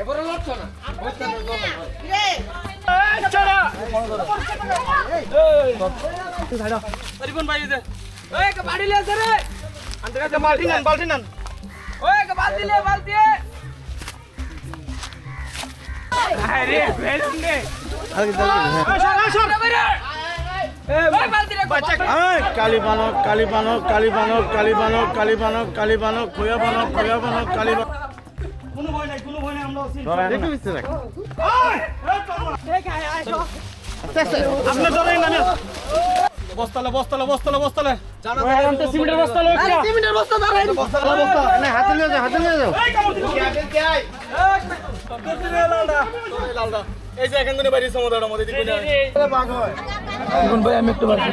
এবারে লড়ছো না বালতি নেন কালী বানক কালী বানক কালী বানক কালী বানক কালী বানক কালী বানক খোয়া বানক কালী বানক কোনো ভয় নাই আমরা আছি দেখতে দিচ্ছে না আপনি ধরেন না বস্তালে জানা যায় আমি তো সিমেন্টের বস্তা লই আরে সিমেন্টের বস্তা ধরে বস্তা না হাতে নিয়ে যাও এই কামড় কে আই লালদা এই যে এখান থেকে বাইরে সমুদ্রের মধ্যে দিকে বাঘ হয় এখন ভাই আমি একটু বার করি